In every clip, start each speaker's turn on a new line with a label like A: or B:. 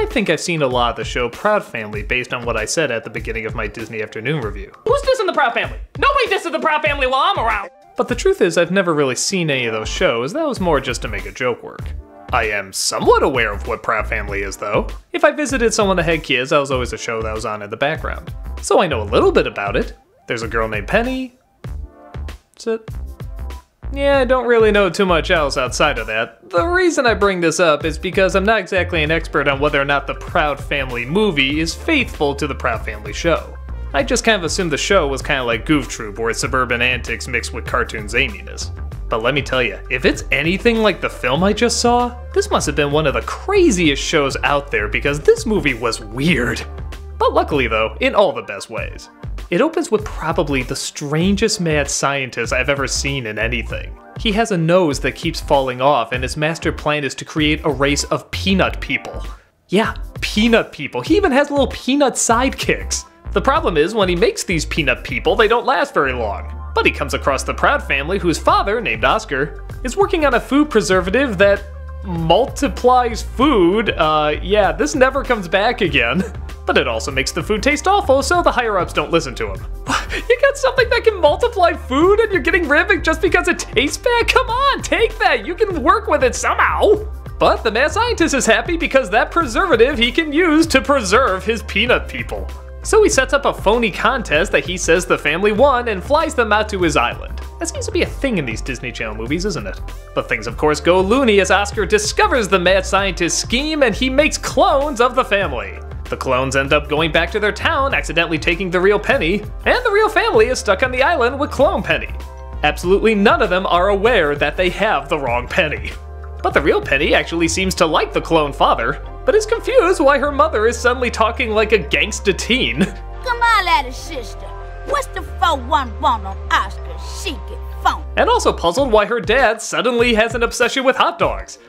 A: might think I've seen a lot of the show Proud Family based on what I said at the beginning of my Disney Afternoon review.
B: Who's dissing the Proud Family? Nobody disses the Proud Family while I'm around!
A: But the truth is, I've never really seen any of those shows. That was more just to make a joke work. I am somewhat aware of what Proud Family is, though. If I visited someone that had kids, that was always a show that was on in the background. So I know a little bit about it. There's a girl named Penny. That's it. Yeah, I don't really know too much else outside of that. The reason I bring this up is because I'm not exactly an expert on whether or not the Proud Family movie is faithful to the Proud Family show. I just kind of assumed the show was kind of like Goof Troop, where it's suburban antics mixed with cartoon zaniness. But let me tell you, if it's anything like the film I just saw, this must have been one of the craziest shows out there because this movie was weird. But luckily though, in all the best ways. It opens with probably the strangest mad scientist I've ever seen in anything. He has a nose that keeps falling off, and his master plan is to create a race of peanut people. Yeah, peanut people. He even has little peanut sidekicks. The problem is, when he makes these peanut people, they don't last very long. But he comes across the Proud family, whose father, named Oscar, is working on a food preservative that multiplies food. Yeah, this never comes back again. But it also makes the food taste awful, so the higher-ups don't listen to him. You got something that can multiply food and you're getting rid of it just because it tastes bad? Come on, take that! You can work with it somehow! But the mad scientist is happy because that preservative he can use to preserve his peanut people. So he sets up a phony contest that he says the family won and flies them out to his island. That seems to be a thing in these Disney Channel movies, isn't it? But things of course go loony as Oscar discovers the mad scientist's scheme and he makes clones of the family. The clones end up going back to their town, accidentally taking the real Penny, and the real family is stuck on the island with clone Penny. Absolutely none of them are aware that they have the wrong Penny. But the real Penny actually seems to like the clone father, but is confused why her mother is suddenly talking like a gangsta teen.
C: Come on, little sister. What's the 411 on Oscar's secret phone?
A: And also puzzled why her dad suddenly has an obsession with hot dogs.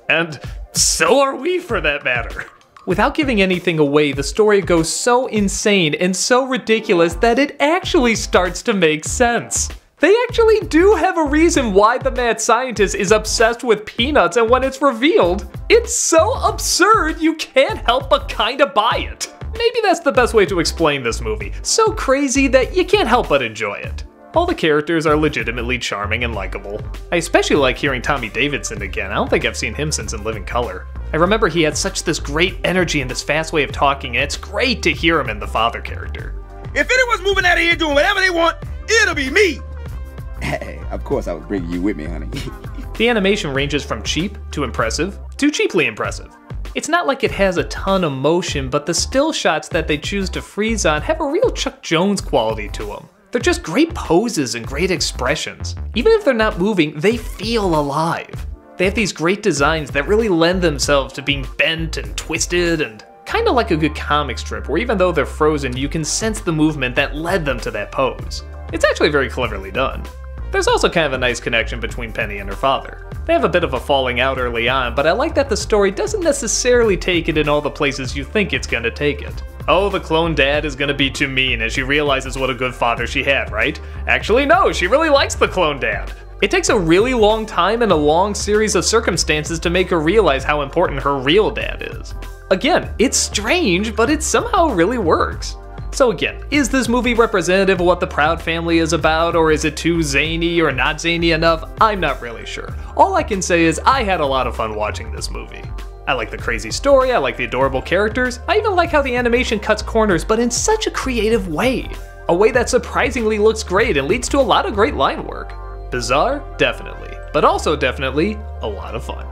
A: And so are we, for that matter. Without giving anything away, the story goes so insane and so ridiculous that it actually starts to make sense. They actually do have a reason why the mad scientist is obsessed with peanuts, and when it's revealed, it's so absurd you can't help but kinda buy it. Maybe that's the best way to explain this movie. So crazy that you can't help but enjoy it. All the characters are legitimately charming and likable. I especially like hearing Tommy Davidson again. I don't think I've seen him since In Living Color. I remember he had such this great energy and this fast way of talking, and it's great to hear him in the father character.
D: If anyone's moving out of here doing whatever they want, it'll be me!
E: Hey, of course I was bringing you with me, honey.
A: The animation ranges from cheap to impressive to cheaply impressive. It's not like it has a ton of motion, but the still shots that they choose to freeze on have a real Chuck Jones quality to them. They're just great poses and great expressions. Even if they're not moving, they feel alive. They have these great designs that really lend themselves to being bent and twisted and kinda like a good comic strip where even though they're frozen, you can sense the movement that led them to that pose. It's actually very cleverly done. There's also kind of a nice connection between Penny and her father. They have a bit of a falling out early on, but I like that the story doesn't necessarily take it in all the places you think it's gonna take it. Oh, the clone dad is gonna be too mean as she realizes what a good father she had, right? Actually no, she really likes the clone dad. It takes a really long time and a long series of circumstances to make her realize how important her real dad is. Again, it's strange, but it somehow really works. So again, is this movie representative of what the Proud family is about, or is it too zany or not zany enough? I'm not really sure. All I can say is I had a lot of fun watching this movie. I like the crazy story, I like the adorable characters, I even like how the animation cuts corners, but in such a creative way. A way that surprisingly looks great and leads to a lot of great line work. Bizarre? Definitely. But also definitely a lot of fun.